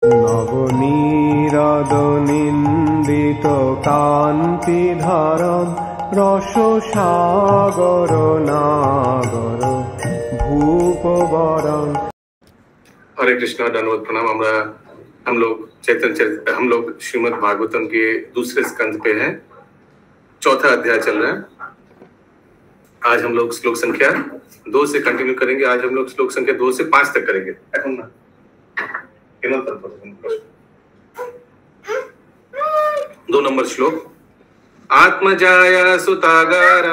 নবনীরদ নিন্দিত কান্তিধারম রস সাগর নাগর ভূপবরম। हरे कृष्णा, धन्यवाद, प्रणाम। हम लोग श्रीमद् भागवतम के दूसरे स्कंद पे हैं, चौथा अध्याय चल रहा है। आज हम लोग श्लोक संख्या 2 से कंटिन्यू करेंगे। आज हम लोग श्लोक संख्या 2 से 5 तक करेंगे। 2 नंबर श्लोक। आत्मजाया सुतागार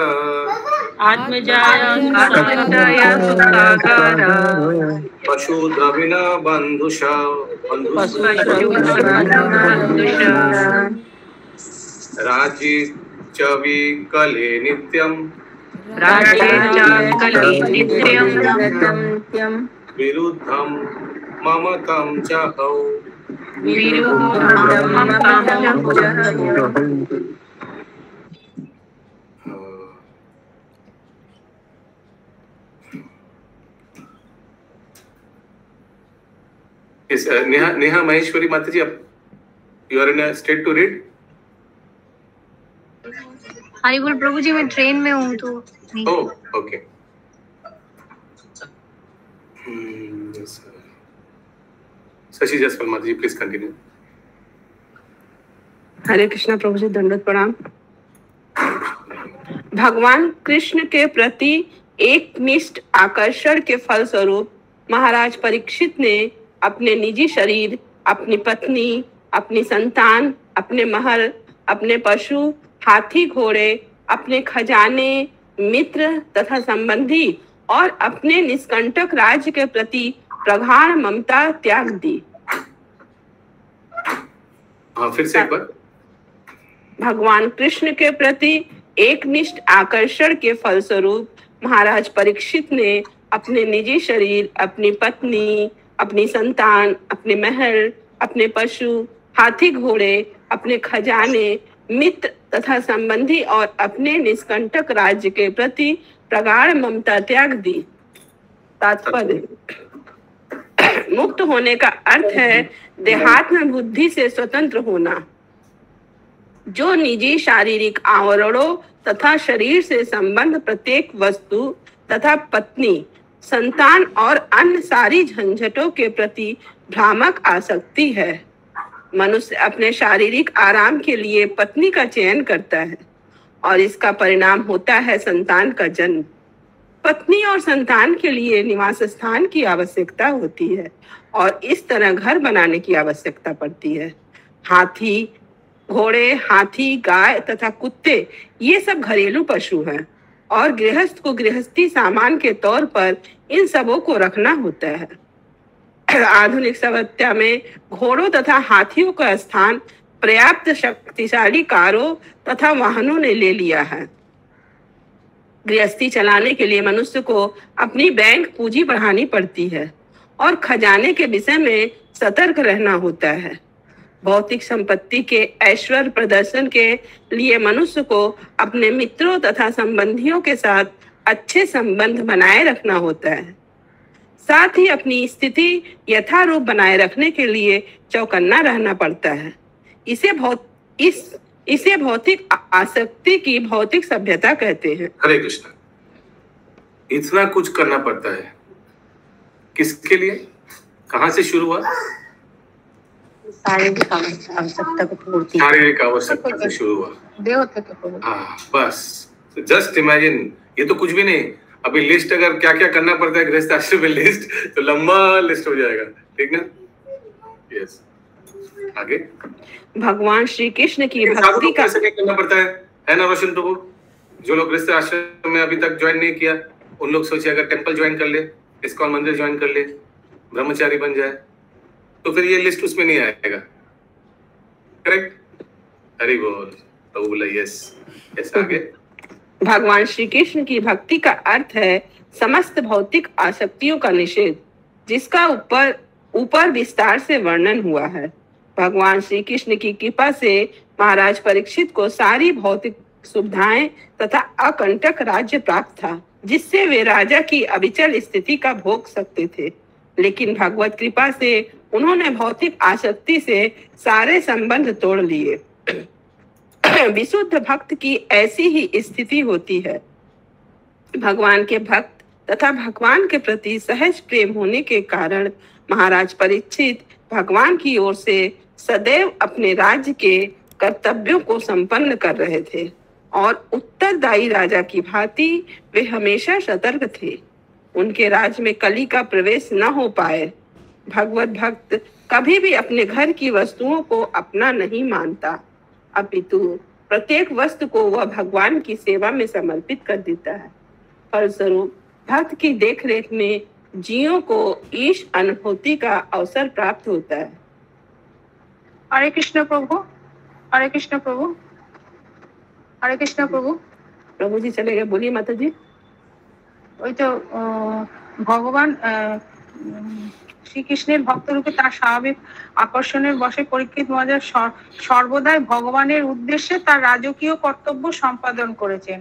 पशु द्रविण बंधुषा राजी च विकले नित्यम विरुद्धम ममतं च हौ। नेहा महेश्वरी माता ji, you are in a state to read? Hari बोल प्रभु जी, मैं ट्रेन में हूँ तो ओह ओके। शशि जायसवाल माता जी, प्लीज कंटिन्यू। हरे कृष्णा प्रभु जी, दंडवत प्रणाम। भगवान कृष्ण के प्रति एकनिष्ठ आकर्षण के फलस्वरूप महाराज परीक्षित ने अपने निजी शरीर, अपनी पत्नी, अपनी संतान, अपने महल, अपने पशु, हाथी घोड़े, अपने खजाने, मित्र तथा संबंधी और अपने निष्कंटक राज्य के प्रति प्रगाढ़ ममता त्याग दी। फिर से एक बार। भगवान कृष्ण के प्रति एकनिष्ठ आकर्षण के फलस्वरूप महाराज परीक्षित ने अपने निजी शरीर, अपनी पत्नी, अपनी संतान, अपने महल, अपने पशु, हाथी घोड़े, अपने खजाने, मित्र तथा संबंधी और अपने निष्कंटक राज्य के प्रति प्रगाढ़ ममता त्याग दी। तात्पर्य: मुक्त होने का अर्थ है देहात्म बुद्धि से स्वतंत्र होना, जो निजी शारीरिक आवरणों तथा शरीर से संबंध प्रत्येक वस्तु तथा पत्नी, संतान और अन्य सारी झंझटों के प्रति भ्रामक आसक्ति है। मनुष्य अपने शारीरिक आराम के लिए पत्नी का चयन करता है और इसका परिणाम होता है संतान का जन्म। पत्नी और संतान के लिए निवास स्थान की आवश्यकता होती है और इस तरह घर बनाने की आवश्यकता पड़ती है। हाथी घोड़े, हाथी, गाय तथा कुत्ते ये सब घरेलू पशु हैं और गृहस्थ को गृहस्थी सामान के तौर पर इन सबों को रखना होता है। आधुनिक सभ्यता में घोड़ों तथा हाथियों का स्थान पर्याप्त शक्तिशाली कारों तथा वाहनों ने ले लिया है। गृहस्थी चलाने के लिए मनुष्य को अपनी बैंक पूंजी बढ़ानी पड़ती है और खजाने के विषय में सतर्क रहना होता है। भौतिक संपत्ति के ऐश्वर्य प्रदर्शन के लिए मनुष्य को अपने मित्रों तथा संबंधियों के साथ अच्छे संबंध बनाए रखना होता है। साथ ही अपनी स्थिति यथारूप बनाए रखने के लिए चौकन्ना रहना पड़ता है। इसे भौतिक आसक्ति की भौतिक सभ्यता कहते हैं। हरे कृष्ण। इतना कुछ करना पड़ता है किसके लिए? कहाँ से शुरू हुआ? शारीरिक आवश्यकता को पूर्ति, शारीरिक आवश्यकता से शुरू हुआ। हाँ बस, जस्ट इमेजिन, ये तो कुछ भी नहीं। अभी लिस्ट अगर क्या क्या करना पड़ता है गृहस्थ आश्रम में, लिस्ट तो लंबा लिस्ट हो जाएगा, ठीक ना? यस, आगे। भगवान श्री कृष्ण की भक्ति का कैसे करना पड़ता है ना रोशन प्रभु? जो लोग गृहस्थ आश्रम में अभी तक ज्वाइन नहीं किया, उन लोग सोचे अगर टेंपल ज्वाइन कर ले, इस्कॉन मंदिर ज्वाइन कर ले, ब्रह्मचारी बन जाए, तो फिर ये लिस्ट उसमें नहीं आएगा। करेक्ट? हरि बोल। तो बोला यस यस। आगे। भगवान श्री कृष्ण की भक्ति का अर्थ है समस्त भौतिक आसक्तियों का निषेध, जिसका ऊपर विस्तार से वर्णन हुआ है। भगवान श्री कृष्ण की कृपा से महाराज परीक्षित को सारी भौतिक सुविधाएं तथा अकंटक राज्य प्राप्त था, जिससे वे राजा की अविचल स्थिति का भोग सकते थे। लेकिन भगवत कृपा से उन्होंने भौतिक आसक्ति से सारे संबंध तोड़ लिए। विशुद्ध भक्त की ऐसी ही स्थिति होती है। भगवान के भक्त तथा भगवान के प्रति सहज प्रेम होने के कारण महाराज परीक्षित भगवान की ओर से सदैव अपने राज्य के कर्तव्यों को संपन्न कर रहे थे और उत्तरदायी राजा की भांति वे हमेशा सतर्क थे। उनके राज्य में कली का प्रवेश न हो पाए। भगवत भक्त कभी भी अपने घर की वस्तुओं को अपना नहीं मानता, अपितु प्रत्येक वस्तु को वह भगवान की सेवा में समर्पित कर देता है। फलस्वरूप भक्त की देखरेख में जीवों को ईश अनुभूति का अवसर प्राप्त होता है। हरे कृष्ण प्रभु, हरे कृष्ण प्रभु, हरे कृष्ण प्रभु। प्रभु जी चले गए, बोलिए माता जी। ওই তো ভগবান শ্রীকৃষ্ণের ভক্তরূপে তার স্বাভাবিক আকর্ষণের বশে পরীক্ষিত মহারাজ সর্বদাই ভগবানের উদ্দেশ্যে তার রাজকীয় কর্তব্য সম্পাদন করেছেন।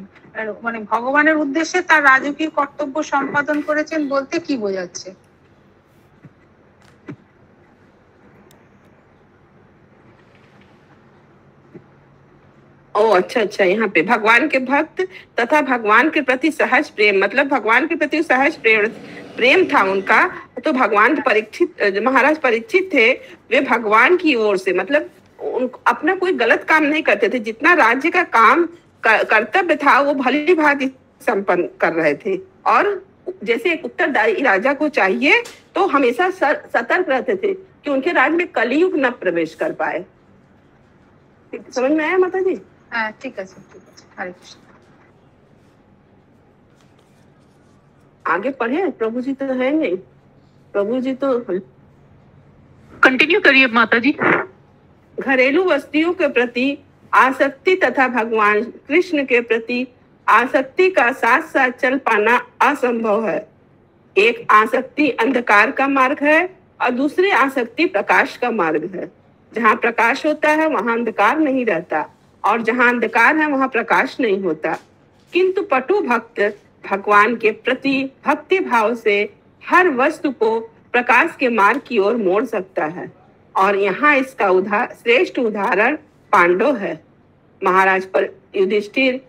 মানে ভগবানের উদ্দেশ্যে তার রাজকীয় কর্তব্য সম্পাদন করেছেন বলতে কি বোঝাচ্ছে? ओ अच्छा, यहाँ पे भगवान के भक्त तथा भगवान के प्रति सहज प्रेम, मतलब भगवान के प्रति सहज प्रेम था उनका। तो भगवान परीक्षित, महाराज परीक्षित थे, वे भगवान की ओर से मतलब अपना कोई गलत काम नहीं करते थे। जितना राज्य का काम कर्तव्य था वो भली भांति संपन्न कर रहे थे। और जैसे एक उत्तरदायी राजा को चाहिए तो हमेशा सतर्क रहते थे कि उनके राज्य में कलियुग न प्रवेश कर पाए। समझ में आया माता जी? ठीक है, हरे कृष्ण। आगे पढ़े, प्रभु जी तो है नहीं, प्रभु जी तो कंटिन्यू करिए माता जी। घरेलू वस्तुओं के प्रति आसक्ति तथा भगवान कृष्ण के प्रति आसक्ति का साथ साथ चल पाना असंभव है। एक आसक्ति अंधकार का मार्ग है और दूसरी आसक्ति प्रकाश का मार्ग है। जहाँ प्रकाश होता है वहाँ अंधकार नहीं रहता और जहाँ अंधकार है वहाँ प्रकाश नहीं होता। किंतु पटु भक्त भगवान के प्रति भक्ति भाव से हर वस्तु को प्रकाश के मार्ग की ओर मोड़ सकता है। और यहाँ इसका श्रेष्ठ उदाहरण पांडव है। महाराज पर युधिष्ठिर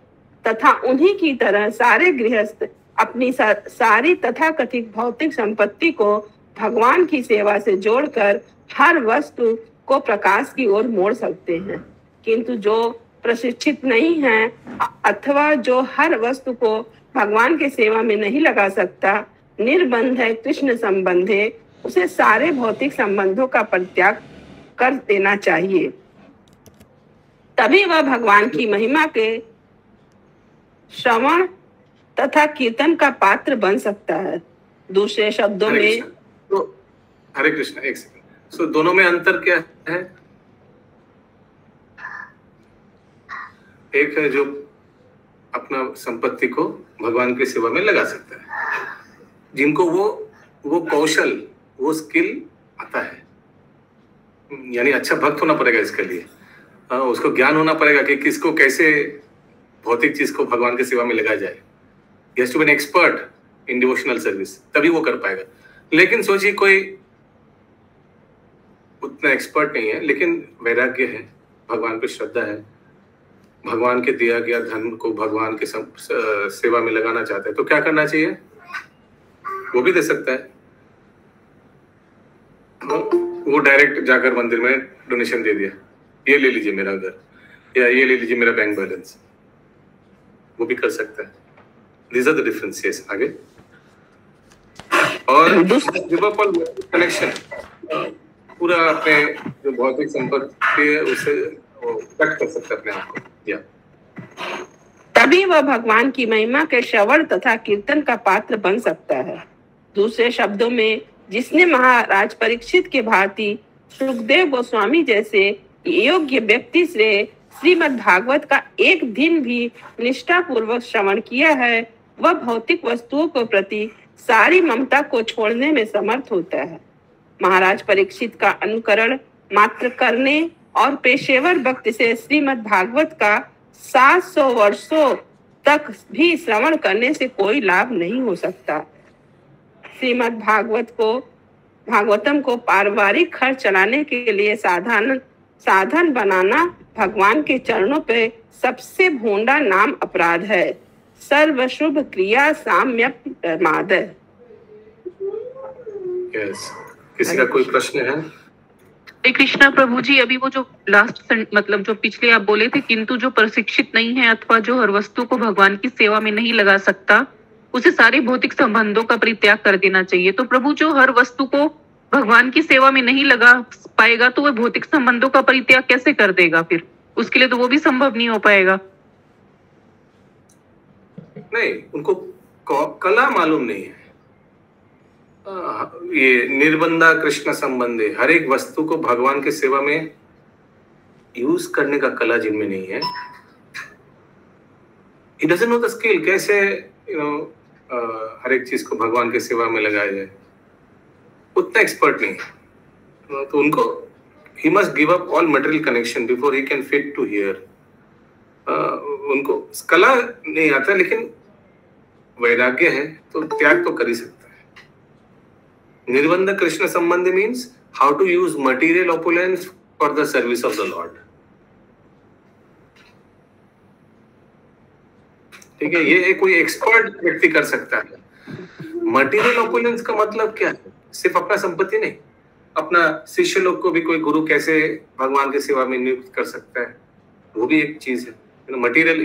तथा उन्हीं की तरह सारे गृहस्थ अपनी सारी तथाकथित भौतिक संपत्ति को भगवान की सेवा से जोड़कर हर वस्तु को प्रकाश की ओर मोड़ सकते हैं। किंतु जो प्रशिक्षित नहीं है अथवा जो हर वस्तु को भगवान के सेवा में नहीं लगा सकता, निर्बंध है कृष्ण संबंधे, उसे सारे भौतिक संबंधों का परित्याग कर देना चाहिए। तभी वह भगवान की महिमा के श्रवण तथा कीर्तन का पात्र बन सकता है। दूसरे शब्दों में तो हरे कृष्ण, एक सेकंड। दोनों में अंतर क्या है? एक है जो अपना संपत्ति को भगवान की सेवा में लगा सकता है, जिनको वो कौशल, वो स्किल आता है। यानी अच्छा भक्त होना पड़ेगा इसके लिए, उसको ज्ञान होना पड़ेगा कि किसको कैसे भौतिक चीज को भगवान की सेवा में लगाया जाए। He has to be an expert in devotional service, तभी वो कर पाएगा। लेकिन सोचिए कोई उतना एक्सपर्ट नहीं है लेकिन वैराग्य है, भगवान पे श्रद्धा है, भगवान के दिया गया धन को भगवान के सेवा में लगाना चाहता है, तो क्या करना चाहिए? वो भी दे सकता है। वो डायरेक्ट जाकर मंदिर में डोनेशन दे दिया, ये ले लीजिए मेरा घर, या ये ले लीजिए मेरा बैंक बैलेंस, वो भी कर सकता है। These are the differences। आगे और कनेक्शन पूरा अपने जो भौतिक संपत्ति है उसे कट कर सकता है अपने आप को। या तभी वह भगवान की महिमा के श्रवण तथा कीर्तन का पात्र बन सकता है। दूसरे शब्दों में, जिसने महाराज परीक्षित के भांति सुखदेव गोस्वामी जैसे योग्य व्यक्ति से श्रीमद् भागवत का एक दिन भी निष्ठा पूर्वक श्रवण किया है, वह भौतिक वस्तुओं के प्रति सारी ममता को छोड़ने में समर्थ होता है। महाराज परीक्षित का अनुकरण मात्र करने और पेशेवर भक्त से श्रीमद् भागवत का 700 वर्षों तक भी श्रवण करने से कोई लाभ नहीं हो सकता। श्रीमद् भागवत को भागवतम को पारिवारिक खर्च चलाने के लिए साधन बनाना भगवान के चरणों पे सबसे भोंडा नाम अपराध है। सर्वशुभ क्रिया साम्यक प्रमाद। यस, किसी का कोई प्रश्न है? हरे कृष्णा प्रभु जी, अभी वो जो लास्ट मतलब जो पिछले आप बोले थे, किंतु जो प्रशिक्षित नहीं है अथवा जो हर वस्तु को भगवान की सेवा में नहीं लगा सकता, उसे सारे भौतिक संबंधों का परित्याग कर देना चाहिए। तो प्रभु जो हर वस्तु को भगवान की सेवा में नहीं लगा पाएगा तो वह भौतिक संबंधों का परित्याग कैसे कर देगा? फिर उसके लिए तो वो भी संभव नहीं हो पाएगा। नहीं, उनको कला मालूम नहीं है। ये निर्बंधा कृष्ण संबंधी हर एक वस्तु को भगवान की सेवा में यूज करने का कला जिनमें नहीं है। He doesn't know the skill, कैसे हर एक चीज को भगवान की सेवा में लगाया जाए, उतना एक्सपर्ट नहीं है। तो उनको he must give up all material connection before he can fit to here। उनको कला नहीं आता, लेकिन वैराग्य है तो त्याग तो कर ही सकता है। निर्बंध कृष्ण संबंधी means how to use material opulence for the service of the lord. ठीक है, ये कोई एक्सपर्ट व्यक्ति कर सकता है। मटीरियल ऑपुलेंस का मतलब क्या है? सिर्फ अपना संपत्ति नहीं, अपना शिष्य लोग को भी कोई गुरु कैसे भगवान की सेवा में नियुक्त कर सकता है, वो भी एक चीज है। मटीरियल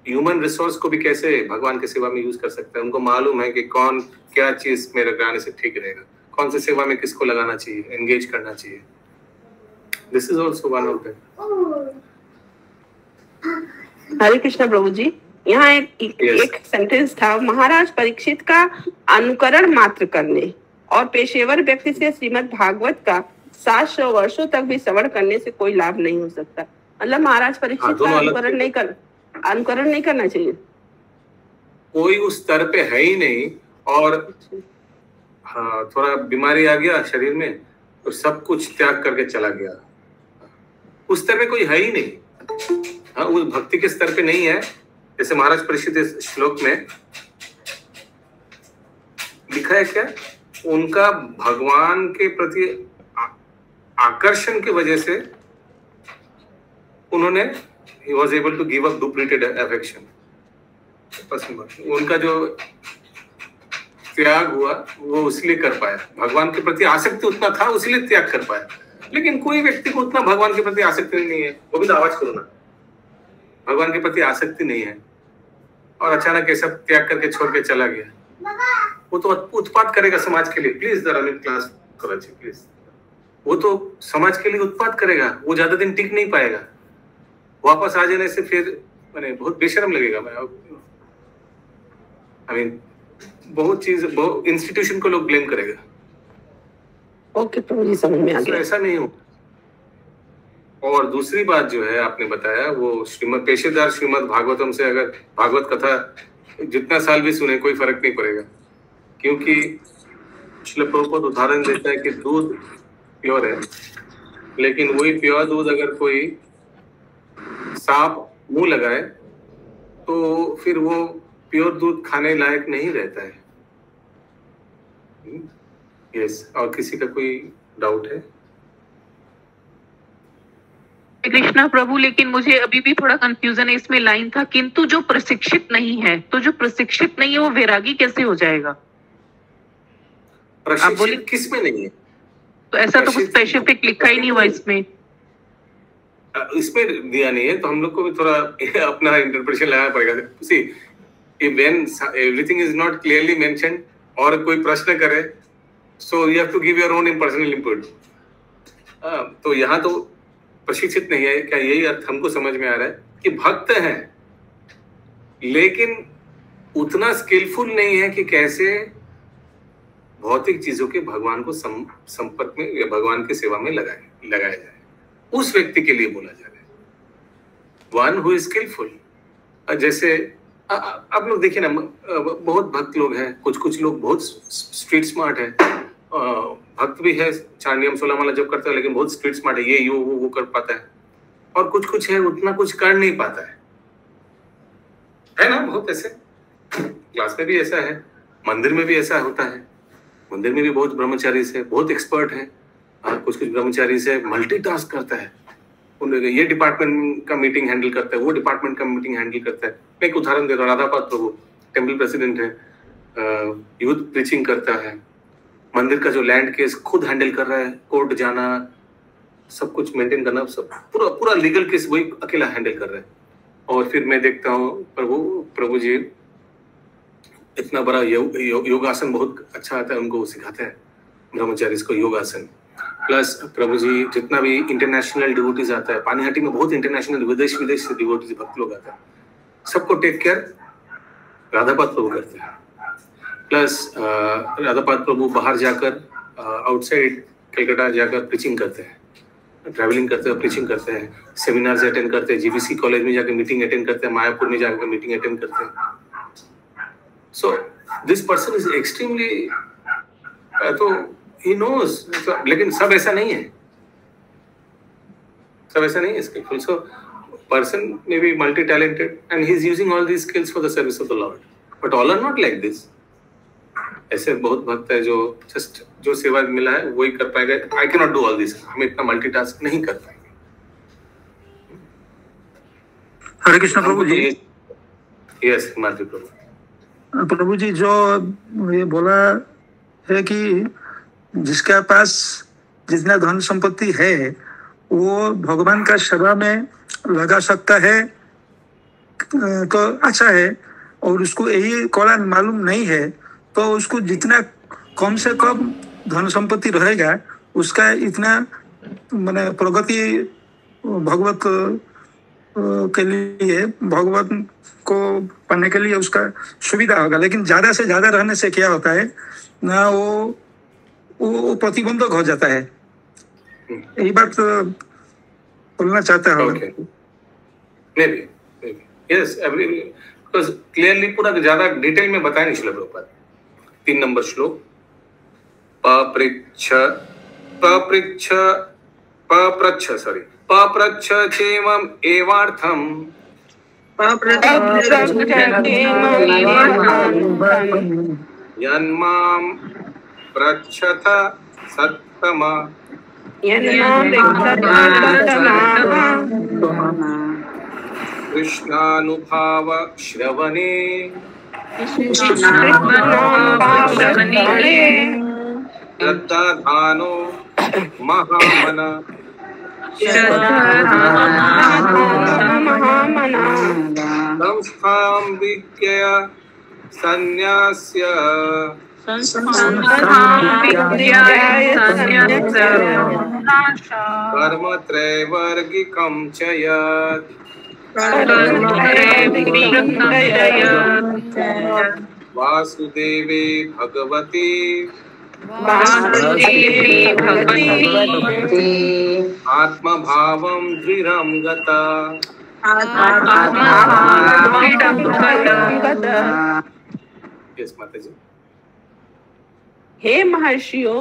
ह्यूमन रिसोर्स को भी कैसे भगवान की सेवा में यूज कर सकता है। उनको मालूम है कि कौन क्या चीज में लगाने से ठीक रहेगा, कौन सी सेवा में किसको लगाना चाहिए, एंगेज करना चाहिए। This is also one of them. Hare Krishna प्रभु जी, यहाँ एक सेंटेंस था, महाराज परीक्षित का अनुकरण मात्र करने और पेशेवर व्यक्ति से श्रीमद् भागवत का 700 वर्षों तक भी श्रवण करने से कोई लाभ नहीं हो सकता। मतलब महाराज परीक्षित का अनुकरण नहीं करना चाहिए। कोई उस स्तर पे है ही नहीं, और हाँ थोड़ा बीमारी आ गया शरीर में तो सब कुछ त्याग करके चला गया, उस स्तर पे कोई है ही नहीं। हाँ, उस भक्ति के स्तर पे नहीं है। जैसे महाराज परीक्षित इस श्लोक में लिखा है क्या, उनका भगवान के प्रति आकर्षण की वजह से उन्होंने he was able to give up duplicate affection। उनका जो त्याग हुआ वो इसलिए कर पाया, भगवान के प्रति आसक्ति उतना था इसलिए त्याग कर पाया। लेकिन कोई व्यक्ति को उतना भगवान के प्रति आसक्ति नहीं है, वो भी तो आवाज करो ना, भगवान के प्रति आसक्ति नहीं है और अचानक ये सब त्याग करके छोड़ के चला गया, वो तो उत्पात करेगा समाज के लिए। प्लीज जरा मिडिल क्लास कराची प्लीज, वो तो समाज के लिए उत्पात करेगा, वो ज्यादा दिन टिक नहीं पाएगा। वापस आ जाने से फिर मैंने बहुत बेशर्म लगेगा। बहुत इंस्टीट्यूशन को लोग ब्लेम करेगा। ओके प्रभु जी, समझ में आ गया। ऐसा नहीं हो। और दूसरी बात जो है आपने बताया, वो श्रीमद पेशेदार श्रीमद भागवतम से अगर भागवत कथा जितना साल भी सुने कोई फर्क नहीं पड़ेगा, क्योंकि श्रील प्रभुपाद उदाहरण देता है कि दूध प्योर है, लेकिन वही प्योर दूध अगर कोई सांप मुंह लगाए तो फिर वो प्योर दूध खाने लायक नहीं रहता है। यस, और किसी का कोई डाउट है? कृष्णा प्रभु, लेकिन मुझे अभी भी थोड़ा कंफ्यूजन है इसमें। लाइन था किंतु जो प्रशिक्षित नहीं है, तो जो प्रशिक्षित नहीं है वो वैरागी कैसे हो जाएगा? आप बोले किस में नहीं है? तो ऐसा तो कुछ स्पेसिफिक लिखा ही नहीं हुआ इसमें दिया नहीं है, तो हम लोग को भी थोड़ा अपना इंटरप्रिटेशन लगाना पड़ेगा। सी, when everything is not clearly mentioned और कोई प्रश्न करे, so you have to give your own personal input। तो यहाँ तो प्रशिक्षित नहीं है, क्या यही अर्थ हमको समझ में आ रहा है कि भक्त हैं लेकिन उतना स्किलफुल नहीं है कि कैसे भौतिक चीजों के भगवान को संपर्क में या भगवान की सेवा में लगाया जाए। उस व्यक्ति के लिए बोला जा रहा है, वन हु इज स्किलफुल। जैसे आप लोग देखिए ना, बहुत भक्त लोग हैं, कुछ लोग बहुत स्ट्रीट स्मार्ट है, भक्त भी है, 4 नियम 16 माला जब करता है, लेकिन बहुत स्ट्रीट स्मार्ट है, ये वो कर पाता है। और कुछ है उतना कुछ कर नहीं पाता है ना। बहुत ऐसे क्लास में भी ऐसा है, मंदिर में भी ऐसा होता है। मंदिर में भी बहुत ब्रह्मचारी से बहुत एक्सपर्ट है, कुछ कुछ ब्रह्मचारी से मल्टीटास्क करता है, ये डिपार्टमेंट का मीटिंग हैंडल करता है, वो डिपार्टमेंट का मीटिंग हैंडल करता है। मैं एक उदाहरण दे रहा हूँ, राधापाद प्रभु टेम्पल प्रेसिडेंट है, यूथ प्रीचिंग करता है, मंदिर का जो लैंड केस खुद हैंडल कर रहा है, कोर्ट जाना, सब कुछ मेंटेन करना, सब पूरा लीगल केस वही अकेला हैंडल कर रहा है। और फिर मैं देखता हूँ प्रभु जी इतना बड़ा योगासन बहुत अच्छा आता है, उनको सिखाते हैं ब्रह्मचारी को योगासन। प्लस प्रभु जी जितना भी इंटरनेशनल डिवोटीज आता है, पानीहाटी में बहुत इंटरनेशनल विदेश से डिवोटीज भक्त लोग आते हैं, सबको टेक केयर राधापाद प्रभु करते हैं। प्लस राधापाद प्रभु बाहर जाकर आउटसाइड कलकत्ता जाकर प्रीचिंग करते हैं, ट्रैवलिंग करते हैं, प्रीचिंग करते हैं, सेमिनार्स अटेंड करते हैं, जीबीसी कॉलेज में जाकर मीटिंग अटेंड करते हैं, मायापुर में जाकर मीटिंग अटेंड करते हैं। So this person is extremely, तो he knows, लेकिन सब ऐसा नहीं है, सब ऐसा नहीं है skillful. So person may be multi-talented and he is using all these skills for the service of the Lord, but all are not like this. ऐसे बहुत भक्त है जो जस्ट जो सेवा मिला है वही कर पाएगा। I cannot do all this, हम इतना मल्टीटास्क नहीं कर पाएंगे। हरे कृष्ण प्रभु जी। यस हिमाद्री प्रभु। प्रभु जी जो ये बोला है कि जिसके पास जितना धन संपत्ति है वो भगवान का सेवा में लगा सकता है तो अच्छा है, और उसको यही कला मालूम नहीं है तो उसको जितना कम से कम धन संपत्ति रहेगा उसका इतना माने प्रगति भगवत के लिए, भगवत को पाने के लिए उसका सुविधा होगा। लेकिन ज्यादा से ज्यादा रहने से क्या होता है ना, वो प्रतिबंधक हो जाता है। यही बात बोलना चाहता हूँ। यस क्लियरली पूरा ज्यादा डिटेल में बताया नहीं श्लोक प्रभुपाद। 3 नंबर श्लोक, पप्रच्छ चेमम् एवार्थम् यन्मां पृच्छथ सत्तमा कृष्णानुभाव श्रवणे श्रद्धाधानो महामना संस्थां विज्ञय संन्यास्य कर्मत्रैवर्गिकं च यत् वासुदेवे भगवती आत्मभावं दृढं गता। यस माताजी। हे महर्षियों,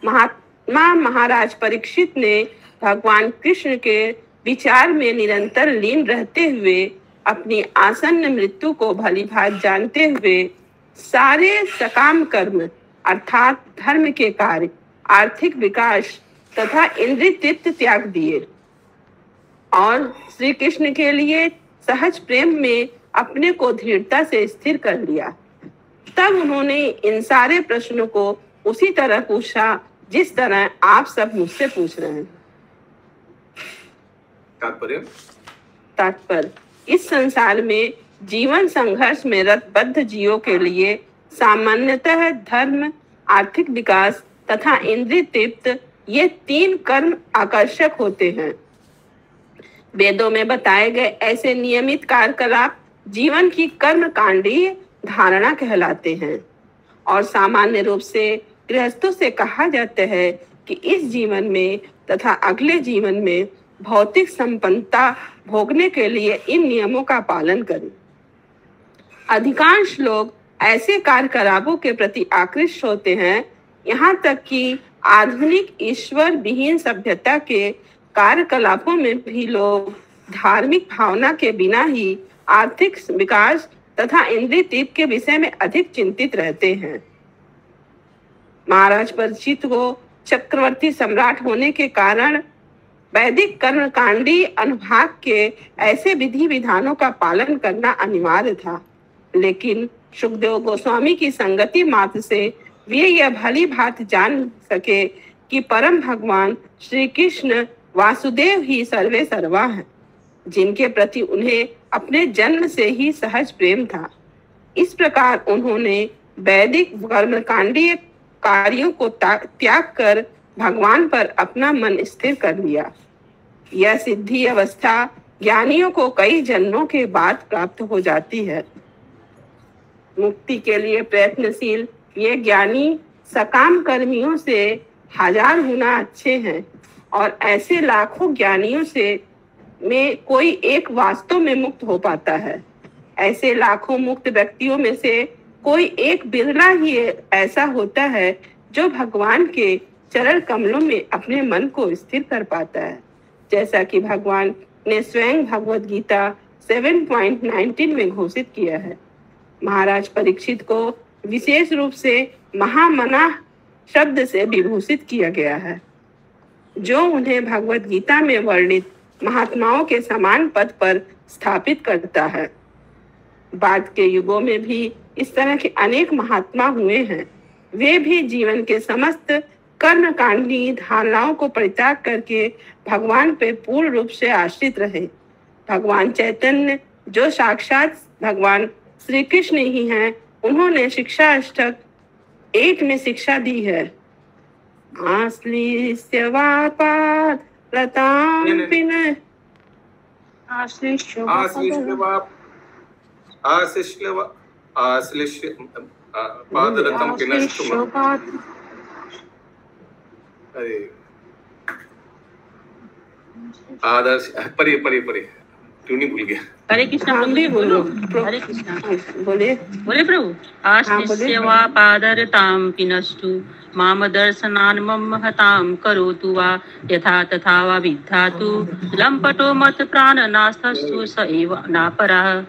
महात्मा महाराज परीक्षित ने भगवान कृष्ण के विचार में निरंतर लीन रहते हुए अपनी आसन्न मृत्यु को भलीभांति जानते हुए सारे सकाम कर्म अर्थात धर्म के कार्य, आर्थिक विकास तथा इंद्रिय तृप्ति त्याग दिए और श्री कृष्ण के लिए सहज प्रेम में अपने को दृढ़ता से स्थिर कर लिया। तब उन्होंने इन सारे प्रश्नों को उसी तरह पूछा जिस तरह आप सब मुझसे पूछ रहे हैं। तात्पर्य इस संसार में जीवन संघर्ष में रतबद्ध जीवों के लिए सामान्यतः धर्म, आर्थिक विकास तथा इंद्रिय तृप्त ये 3 कर्म आकर्षक होते हैं। वेदों में बताए गए ऐसे नियमित कार्यकलाप जीवन की कर्मकांडीय धारणा कहलाते हैं और सामान्य रूप से गृहस्थों से कहा जाता है कि इस जीवन में तथा अगले जीवन में भौतिक संपन्नता भोगने के लिए इन नियमों का पालन करें। अधिकांश लोग ऐसे कार्यकलापों के प्रति आकृष्ट होते हैं, यहाँ तक कि आधुनिक ईश्वर विहीन सभ्यता के कार्यकलापों में भी लोग धार्मिक भावना के बिना ही आर्थिक विकास तथा इंद्रिय तृप्ति के विषय में अधिक चिंतित रहते हैं। महाराज परीक्षित को चक्रवर्ती सम्राट होने के कारण वैदिक कर्मकांडी अनुभाग के ऐसे विधि विधानों का पालन करना अनिवार्य था, लेकिन सुखदेव गोस्वामी की संगति मात्र से वे यह भली भांति जान सके कि परम भगवान श्री कृष्ण वासुदेव ही सर्वे सर्वा है, जिनके प्रति उन्हें अपने जन्म से ही सहज प्रेम था। इस प्रकार उन्होंने वैदिक कर्मकांडीय कार्यों को त्याग कर भगवान पर अपना मन स्थिर कर लिया। यह सिद्धि अवस्था ज्ञानियों को कई जन्मों के बाद प्राप्त हो जाती है। मुक्ति के लिए प्रयत्नशील ये ज्ञानी सकाम कर्मियों से 1000 गुना अच्छे हैं, और ऐसे लाखों ज्ञानियों से में कोई एक वास्तव में मुक्त हो पाता है। ऐसे लाखों मुक्त व्यक्तियों में से कोई एक बिरला ही ऐसा होता है जो भगवान के चरण कमलों में अपने मन को स्थिर कर पाता है, जैसा कि भगवान ने स्वयं भगवत गीता 7.19 में घोषित किया है। महाराज परीक्षित को विशेष रूप से महामना शब्द से विभूषित किया गया है, जो उन्हें भगवत गीता में वर्णित महात्माओं के समान पद पर स्थापित करता है। बाद के युगों में भी इस तरह के अनेक महात्मा हुए हैं। वे भी जीवन के समस्त कर्मकांडी धारणाओं को परित्याग करके भगवान पे पूर्ण रूप से आश्रित रहे। भगवान चैतन्य, जो साक्षात भगवान श्री कृष्ण ही हैं, उन्होंने शिक्षा अष्टक 8 में शिक्षा दी है। आश्लिष्य वापाद लताम पिन पादरतम पिनष्टुम। अरे आदर्श परे परे परे क्यों नहीं भूल गया। हरे कृष्ण हम भी बोलो। हरे कृष्ण बोलिए बोले प्रभु। आश्लिष्य वा पादरताम पिनष्टु माम दर्शनान् मम हतां करोतु वा यथा तथा वा विद्धातु लंपटो मत प्राणनास्तस्तु स एव नापरः।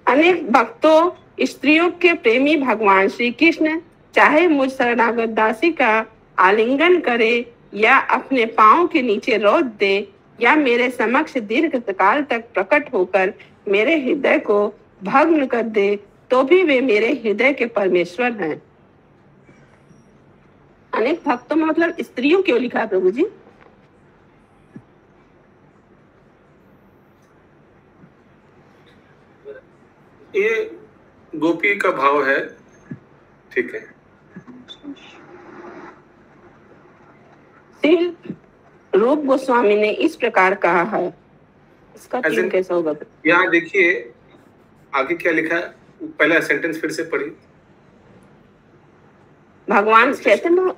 अनेक भक्तों स्त्रियों के प्रेमी भगवान श्री कृष्ण चाहे मुझ शरणागत दासी का आलिंगन करे या अपने पांव के नीचे रौंद दे या मेरे समक्ष दीर्घ काल तक प्रकट होकर मेरे हृदय को भग्न कर दे, तो भी वे मेरे हृदय के परमेश्वर हैं। अनेक भक्तों में मतलब स्त्रियों क्यों लिखा है प्रभु जी? ये गोपी का भाव है, ठीक है। रूप गोस्वामी ने इस प्रकार कहा है, इसका तीन कैसा होगा? यहाँ देखिए आगे क्या लिखा है, पहला सेंटेंस फिर से पढ़िए। भगवान चैतन्य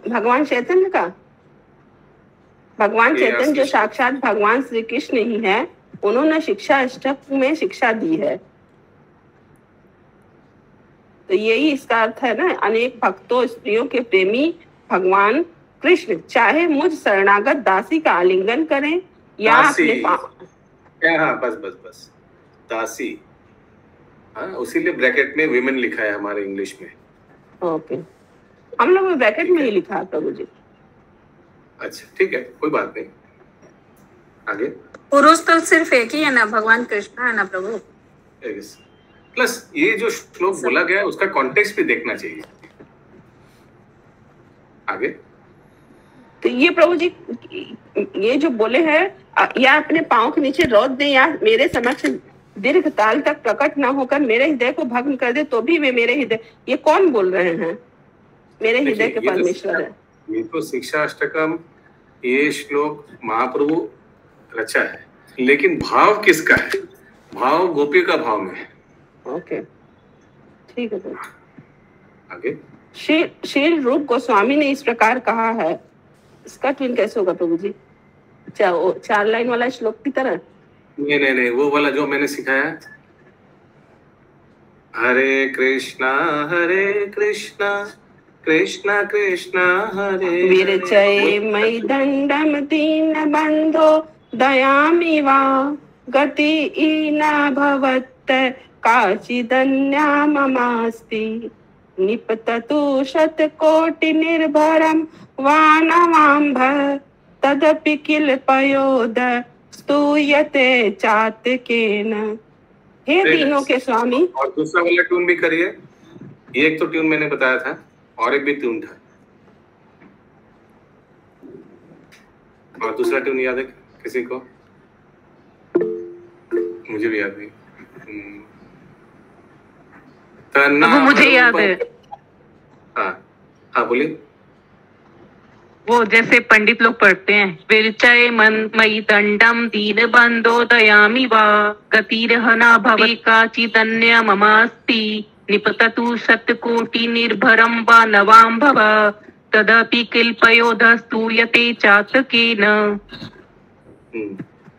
जो साक्षात भगवान श्री कृष्ण ही है, उन्होंने शिक्षा अष्टक में शिक्षा दी है। तो यही इसका अर्थ है ना, अनेक भक्तों स्त्रियों के प्रेमी भगवान कृष्ण चाहे मुझ शरणागत दासी का आलिंगन करें या अपने बस दासी, हाँ, उसीलिए ब्रैकेट में विमेन लिखा है हमारे इंग्लिश में। ओके, हम लोग ब्रैकेट में ही लिखा है प्रभु जी। अच्छा ठीक है, कोई बात नहीं। आगे पुरुष तो सिर्फ एक ही है ना, भगवान कृष्ण है ना प्रभु। प्लस ये जो श्लोक बोला गया है उसका कॉन्टेक्स्ट भी देखना चाहिए। आगे तो ये प्रभु जी ये जो बोले हैं, या अपने पांव के नीचे रौंद दे या मेरे समक्ष दीर्घ काल तक प्रकट न होकर मेरे हृदय को भग्न कर दे, तो भी वे मेरे हृदय, ये कौन बोल रहे हैं? मेरे हृदय के परमेश्वर है। ये तो शिक्षा अष्टकम, ये श्लोक महाप्रभु रचा है, लेकिन भाव किसका है? भाव गोपी का भाव में है। ओके ठीक है। आगे श्री रूप गोस्वामी ने इस प्रकार कहा है, इसका ट्विन कैसे होगा प्रभु जी? 4 लाइन वाला श्लोक की तरह? नहीं, वो वाला जो मैंने सिखाया। हरे कृष्णा कृष्णा कृष्णा हरे विरचय मयि दंडम दीन बंधो दयामि वा गति न भवत् काचिदन्या ममास्ति। निपततु शतकोटि निर्भरं वानमाम्भ तदपि किल पयोद स्तूयते चातकेन। हे तीनों के स्वामी। और दूसरा वाला ट्यून भी करिए। ये एक तो ट्यून मैंने बताया था और एक भी ट्यून था। और दूसरा ट्यून याद है किसी को? मुझे भी याद नहीं। वो मुझे याद है। हाँ हाँ बोलिए। वो जैसे पंडित लोग पढ़ते हैं, विरचय मन मई दंडम दीन बंधो दयामि वा गतिरहना भवे काचिदन्य ममास्ति निपततु शतकोटि निर्भरं वा नवां भव तदपि किल्पयोधस्तूयते चातकेन।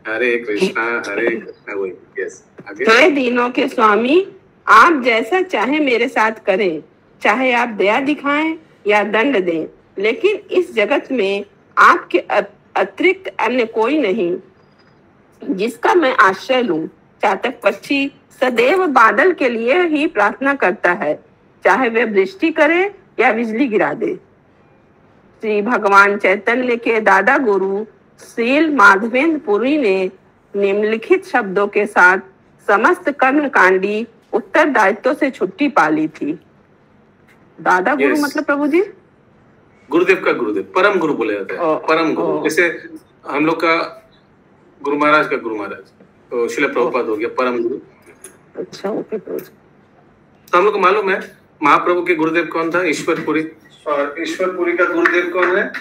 हरे कृष्णा हरे कृष्णा। वही यस। आगे। हे तीनों के स्वामी, आप जैसा चाहे मेरे साथ करें, चाहे आप दया दिखाएं या दंड दें, लेकिन इस जगत में आपके अतिरिक्त अन्य कोई नहीं जिसका मैं आश्रय लूं। चातक पक्षी सदैव बादल के लिए ही प्रार्थना करता है, चाहे वे वृष्टि करे या बिजली गिरा दे। श्री भगवान चैतन्य के दादा गुरु श्रील माधवेंद्र पुरी ने निम्नलिखित शब्दों के साथ समस्त कर्मकांडी उत्तरदायित्व से छुट्टी पा ली थी। दादा गुरु मतलब प्रभु जी गुरुदेव का गुरुदेव, परम गुरु बोला जाता है। परम गुरु जैसे हम लोग का गुरु महाराज का गुरु महाराज, तो श्रील प्रभुपाद हो गया परम गुरु। अच्छा ओके। तो हम लोग को मालूम है महाप्रभु के गुरुदेव कौन था? ईश्वरपुरी। और ईश्वरपुरी का गुरुदेव कौन है?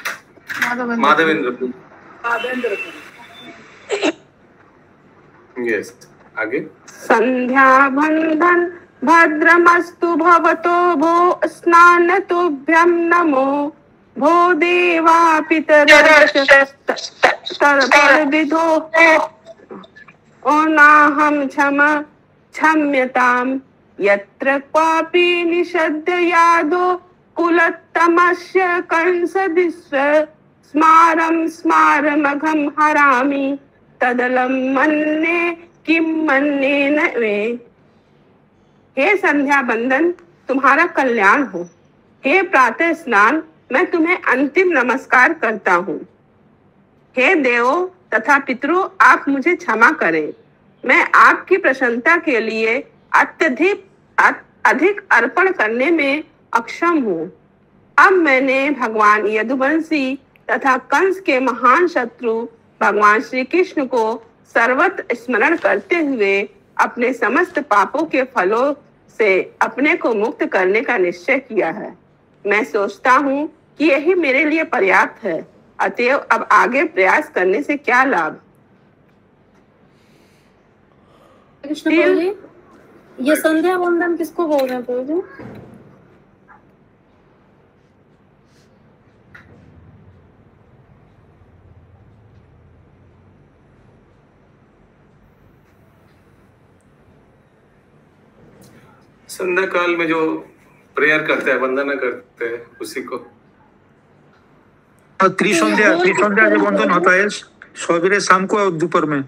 माधवेंद्र पुरी। यस। आगे। संध्या बंधन भद्रमस्तु भवतो भो स्नानतुभ्यं नमो भो देवा पितरविधो ओनाहं क्षम्यतां यत्र क्वापि निषद्य यादो कुलत्तमस्य कंसदिस्व स्मारमघं हरामि तदलं मन्ये किं मन्येन वे। हे संध्या बंदन, तुम्हारा कल्याण हो। हे प्रातः स्नान, मैं तुम्हें अंतिम नमस्कार करता हूँ। हे देवो तथा पितरों, आप मुझे क्षमा करें। मैं आपकी प्रसन्नता के लिए अधिक अर्पण करने में अक्षम हूँ। अब मैंने भगवान यदुवंशी तथा कंस के महान शत्रु भगवान श्री कृष्ण को सर्वत्र स्मरण करते हुए अपने समस्त पापों के फलों से अपने को मुक्त करने का निश्चय किया है। मैं सोचता हूँ कि यही मेरे लिए पर्याप्त है, अतएव अब आगे प्रयास करने से क्या लाभ। कृष्ण प्रभु जी, ये संध्या वंदन किसको बोल रहे हैं प्रभु जी? संध्या काल में जो प्रेयर करते हैं, वंदना करते हैं, उसी को त्रिसंध्या जो बंधन होता है सवेरे शाम को और दोपहर में,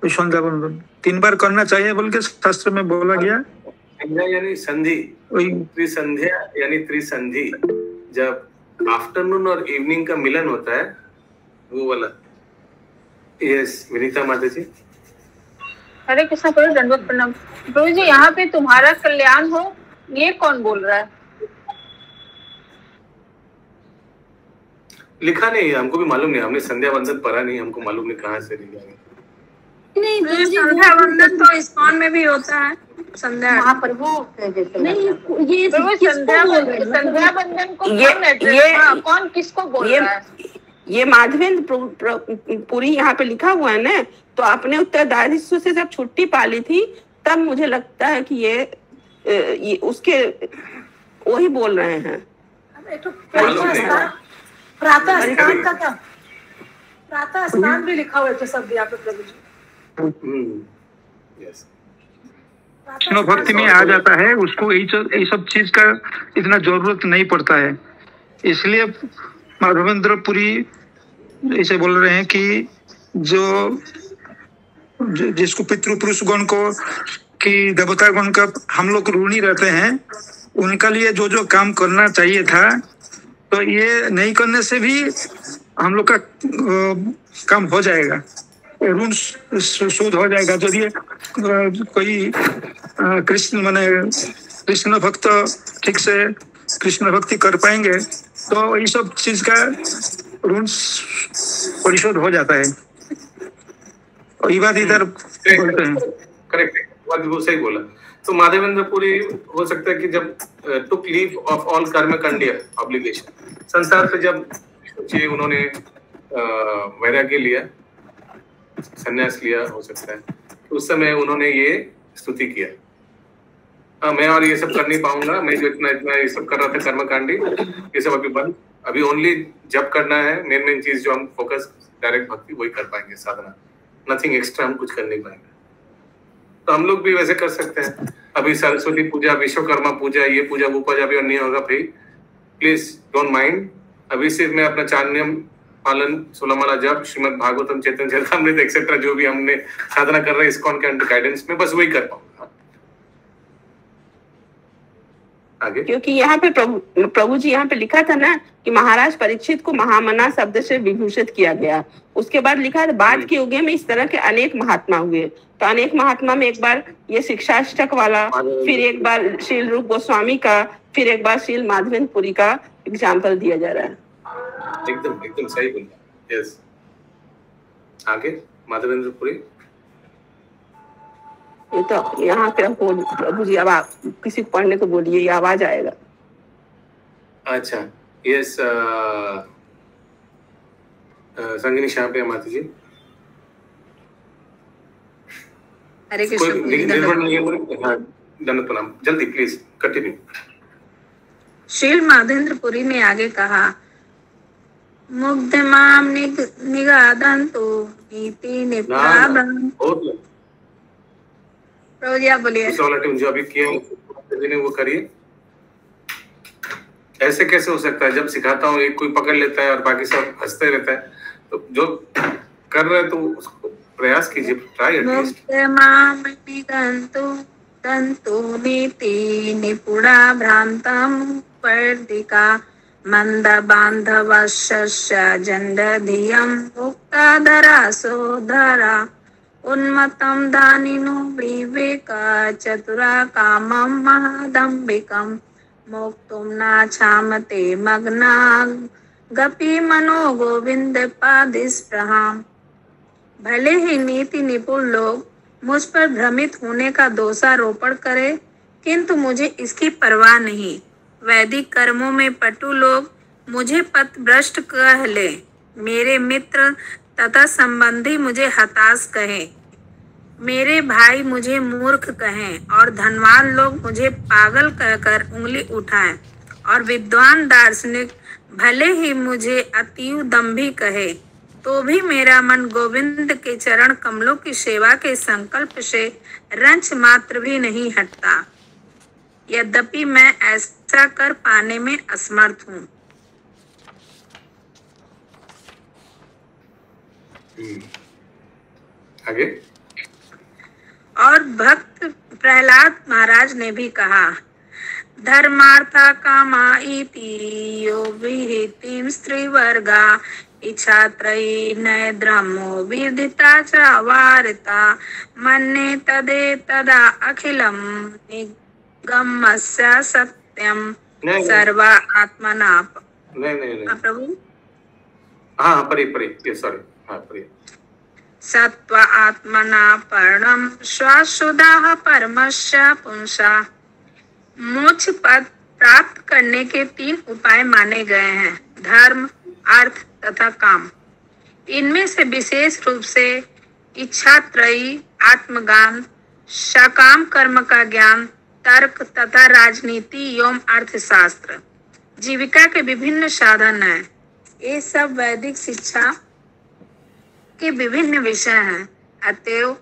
संध्या बंधन 3 बार करना चाहिए बोल के शास्त्र में बोला गया। यानी संधि, त्रिसंध्या यानी त्रिसंधि, जब आफ्टरनून और इवनिंग का मिलन होता है वो वाला। यस विनीता माता जी। हरे कृष्ण प्रभु, दंडवत प्रणाम प्रभु जी। यहाँ पे तुम्हारा कल्याण हो, ये कौन बोल रहा है? लिखा नहीं है, हमको भी मालूम नहीं, हमने संध्या वंदन पढ़ा नहीं, हमको मालूम नहीं कहाँ से लिखा है। नहीं संध्या वंदन तो इस्कॉन में भी होता है। संध्या महाप्रभु नहीं, ये संध्या बंदन को कौन किसको बोल रहा है? ये माधवेंद्र पुरी यहाँ पे लिखा हुआ है ना, तो आपने उत्तरदायित्व से जब छुट्टी पा ली थी तब मुझे लगता है कि ये उसके वही बोल रहे हैं। प्रातः स्नान का क्या? प्रातः स्नान भी लिखा हुआ है शब्द यहाँ पे प्रभु जी। भक्ति में आ जाता है, उसको ये सब चीज का इतना जरूरत नहीं पड़ता है। इसलिए माधवेंद्र पुरी ऐसे बोल रहे हैं कि जिसको पितृपुरुष गण को कि देवता गण का हम लोग ऋणी रहते हैं, उनका लिए जो जो काम करना चाहिए था, तो ये नहीं करने से भी हम लोग का काम हो जाएगा, ऋण शोध हो जाएगा। यदि कोई कृष्ण भक्त ठीक से कृष्ण भक्ति कर पाएंगे तो ये सब चीज का ऋण परिशोध हो जाता है। और ये बात इधर बोलते हैं। करेक्ट, बात वो सही बोला। तो माधवेंद्र पुरी हो सकता है कि जब टुक लीव ऑफ ऑल कर्म कंडियर ऑब्लिगेशन, संसार से जब जी उन्होंने वैराग्य लिया, संन्यास लिया हो सकता है, तो उस समय उन्होंने ये स्तुति किया, मैं और ये सब कर नहीं पाऊंगा, मैं जो इतना इतना ये सब कर रहा था कर्मकांडी, ये सब अभी बंद, अभी ओनली जब करना है, मेन चीज जो हम फोकस डायरेक्ट भक्ति वही कर पाएंगे, साधना, नथिंग एक्स्ट्रा हम कुछ कर नहीं पाएंगे। तो हम लोग भी वैसे कर सकते हैं। अभी सरस्वती पूजा, विश्वकर्मा पूजा, ये पूजा वो पूजा भी और नहीं होगा भाई, प्लीज डोंट माइंड। अभी सिर्फ मैं अपना 4 नियम पालन, 16 माला जप, श्रीमद् भागवतम, चैतन्य चरितामृत एक्सेट्रा जो भी हमने साधना कर रहे हैं इस्कॉन के अंडर गाइडेंस में, बस वही कर पाऊंगा। आगे, क्योंकि यहाँ पे प्रभु जी यहाँ पे लिखा था ना कि महाराज परीक्षित को महामना शब्द से विभूषित किया गया। उसके बाद लिखा था बाद के युग में इस तरह के अनेक महात्मा हुए। तो अनेक महात्मा में एक बार ये शिक्षाष्टक वाला, फिर एक बार शील रूप गोस्वामी का, फिर एक बार शील माधवेंद्र पुरी का एग्जाम्पल दिया जा रहा है। एकदम सही बोला। यस, आगे माधवेंद्र पुरी। ये तो यहाँ पे प्रभु जी अब आप किसी को पढ़ने को बोलिए, ये आवाज आएगा। अच्छा, यस, संगिनी शाह पे माता जी। हरे कृष्ण। प्रणाम, जल्दी प्लीज कंटिन्यू। शील माधवेंद्र पुरी ने आगे कहा, मुग्ध माम निगादंतु नीति निप्राबं। प्रभु जी आप बोलिए। जो अभी किया वो करिए। ऐसे कैसे हो सकता है? जब सिखाता हूँ एक कोई पकड़ लेता है और बाकी सब हंसते रहता है, तो जो कर रहे हैं तो उसको प्रयास कीजिए, ट्राई एटलीस्ट। माम निगंतु तंतु नीति निपुणा भ्रांतम पर्दिका मंद बांधवस्य जंड धियम मुक्ताधरा सोधरा उन्मत्तं दानिनो विवेका चतुरा कामं महादंबिकं मोक्तुं नाच्छामते मग्ना गपि मनो गोविंद पादिस्पृहाम्। भले ही नीति निपुण लोग मुझ पर भ्रमित होने का दोषारोपण करे, किंतु मुझे इसकी परवाह नहीं। वैदिक कर्मों में पटु लोग मुझे पथभ्रष्ट कह ले, मेरे मित्र तथा संबंधी मुझे हताश कहें, मेरे भाई मुझे मूर्ख कहें और धनवान लोग मुझे पागल कहकर उंगली उठाएं, और विद्वान दार्शनिक भले ही मुझे अतीव दंभी कहे, तो भी मेरा मन गोविंद के चरण कमलों की सेवा के संकल्प से रंच मात्र भी नहीं हटता, यद्यपि मैं ऐसा कर पाने में असमर्थ हूँ। आगे। और भक्त प्रहलाद महाराज ने भी कहा, धर्मार्था कामा इति यो विहितिं स्त्रीवर्गा इच्छा त्रयी नय द्रह्मो विदिता च वारिता मन्ये तदे तदा अखिलम निगमस्य सत्यम सर्वा आत्मना। नहीं प्रभु हाँ परी सॉरी हाँ परी। सत्व आत्मना पर्णम श्वासुदाह परमस्य पुंसा। मोक्ष पद प्राप्त करने के 3 उपाय माने गए हैं, धर्म, अर्थ तथा काम। इनमें से विशेष रूप से इच्छा त्रयी, आत्मज्ञान, सकाम कर्म का ज्ञान, तर्क तथा राजनीति एवं अर्थशास्त्र जीविका के विभिन्न साधन हैं। ये सब वैदिक शिक्षा के विभिन्न विषय हैं, अतएव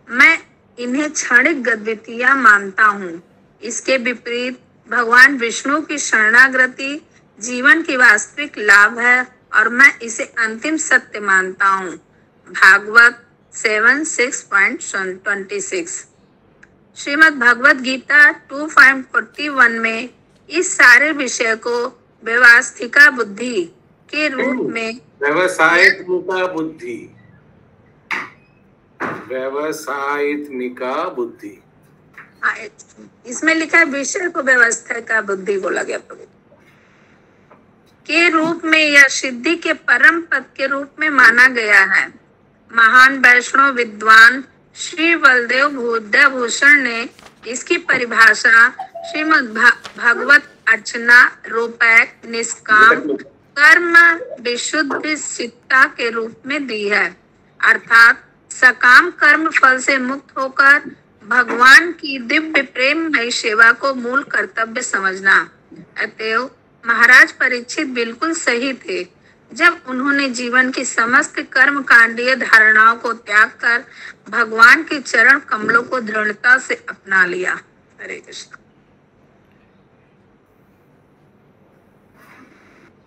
मैं इन्हें क्षणिक गतिविधियां मानता हूँ। इसके विपरीत भगवान विष्णु की शरणागति जीवन की वास्तविक लाभ है और मैं इसे अंतिम सत्य मानता हूँ। भागवत 7:6.26। श्रीमद् भगवद गीता 2.41 में इस सारे विषय को व्यवस्थिका बुद्धि के रूप में व्यवसायित्मिका बुद्धि, व्यवसायित्मिका बुद्धि, इसमें लिखा है विषय को व्यवस्था का बुद्धि बोला गया प्रभु के रूप में, यह सिद्धि के परम पद के रूप में माना गया है। महान वैष्णव विद्वान श्री बलदेव भूषण ने इसकी परिभाषा श्रीमद् भागवत अर्चना रूपक निष्काम कर्म विशुद्ध चित्ता के रूप में दी है, अर्थात सकाम कर्म फल से मुक्त होकर भगवान की दिव्य प्रेममयी सेवा को मूल कर्तव्य समझना। अतएव महाराज परीक्षित बिल्कुल सही थे जब उन्होंने जीवन की समस्त कर्म कांडीय धारणाओं को त्याग कर भगवान के चरण कमलों को दृढ़ता से अपना लिया। हरे कृष्ण।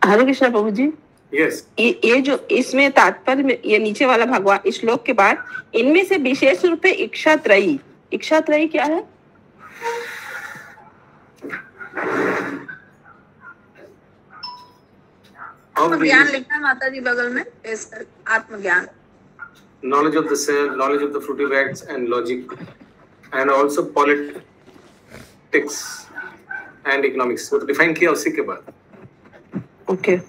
हरे कृष्ण प्रभु जी। यस, ये जो इसमें तात्पर्य में ये नीचे वाला भगवान श्लोक के बाद इनमें से विशेष रूप से इच्छात्रयी, इच्छात्रयी क्या है? आत्मज्ञान लिखा है माता जी बगल में, आत्मज्ञान, knowledge of the self, knowledge of the fruitive acts and logic, and also politics and economics. So define किया उसी के बाद Okay.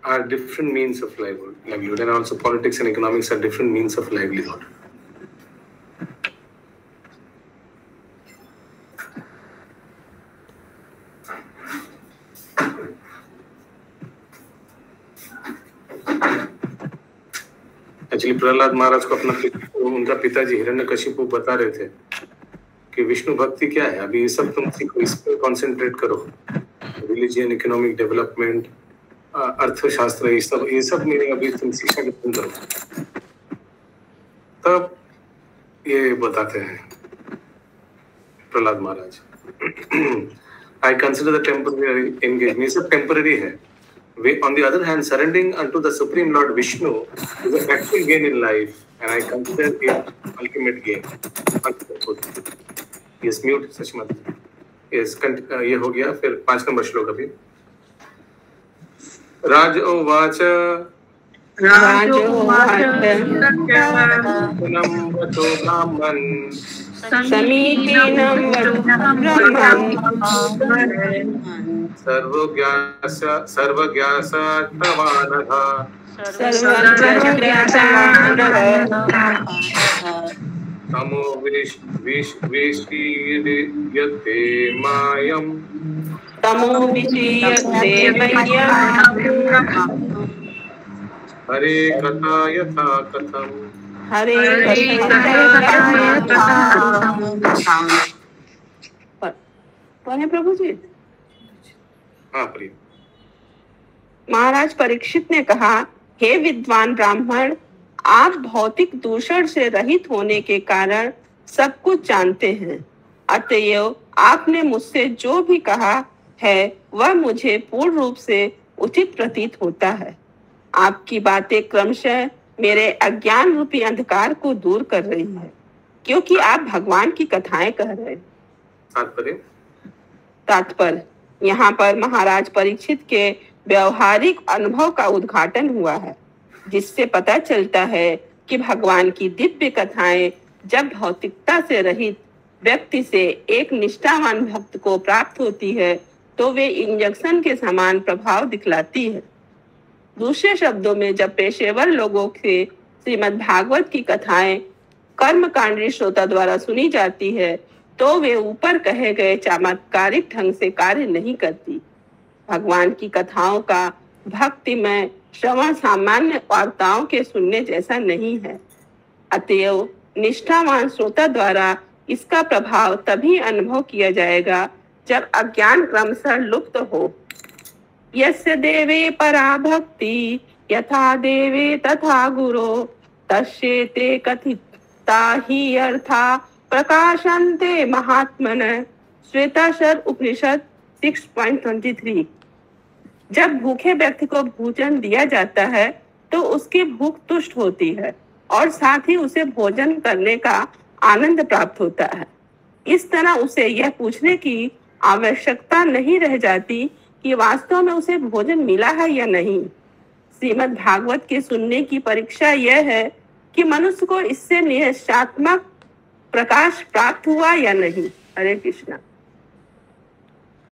are different means of livelihood, and also politics and economics are different means of livelihood. Actually Prahlad Maharaj को उनका पिताजी हिरण्यकशिपु बता रहे थे कि विष्णु भक्ति क्या है, अभी ये सब तुम सीखो, इस पे कॉन्सेंट्रेट करो, रिलीजियन, इकोनॉमिक डेवलपमेंट, अर्थशास्त्र, ये सब मेरे अभी तुम शिक्षा के तुम करो। तब ये बताते हैं Prahlad Maharaj, I consider the temporary engagement, ये सब टेम्पररी है। On the other hand, surrendering unto the Supreme Lord Vishnu is an actual gain in life, and I consider it ultimate gain. Yes, mute, Sachmat. Yes, ये हो गया। फिर 5 number श्लोक अभी। राजोवाच वतो ब्राह्मण समीचीनं सर्वज्ञासार्थवानः तमो विषीयते मायम् हरे कथा यथा कथम् हरे पढ़े प्रभु जी। हाँ प्रिय। महाराज परीक्षित ने कहा, हे विद्वान ब्राह्मण, आप भौतिक दूषण से रहित होने के कारण सब कुछ जानते हैं, अतएव आपने मुझसे जो भी कहा है वह मुझे पूर्ण रूप से उचित प्रतीत होता है। आपकी बातें क्रमशः मेरे अज्ञान रूपी अंधकार को दूर कर रही है, क्योंकि आप भगवान की कथाएं कह रहे हैं। तात्पर्य यहाँ पर महाराज परीक्षित के व्यवहारिक अनुभव का उद्घाटन हुआ है, जिससे पता चलता है कि भगवान की दिव्य कथाएं जब भौतिकता से रहित व्यक्ति से एक निष्ठावान भक्त को प्राप्त होती है तो वे इंजेक्शन के समान प्रभाव दिखलाती है। दूसरे शब्दों में, जब पेशेवर लोगों से श्रीमद् भागवत की कथाएं कर्मकांडी श्रोता द्वारा सुनी जाती है तो वे ऊपर कहे गए चमत्कारिक ढंग से कार्य नहीं करती। भगवान की कथाओं का भक्तिमय श्रवण सामान्य वार्ताओं के सुनने जैसा नहीं है, अतएव निष्ठावान श्रोता द्वारा इसका प्रभाव तभी अनुभव किया जाएगा जब अज्ञान क्रमशः लुप्त हो। यस्य देवे परा भक्ति यथा देवे तथा गुरो तस्येते कथिता ही अर्था प्रकाशन्ते महात्मनः। श्वेताक्षर उपनिषद 6.23। जब भूखे व्यक्ति को भोजन दिया जाता है तो उसकी भूख तुष्ट होती है और साथ ही उसे भोजन करने का आनंद प्राप्त होता है। इस तरह उसे यह पूछने की आवश्यकता नहीं रह जाती कि वास्तव में उसे भोजन मिला है या नहीं। श्रीमद् भागवत के सुनने की परीक्षा यह है कि मनुष्य को इससे निश्चयात्मक प्रकाश प्राप्त हुआ या नहीं। हरे कृष्णा।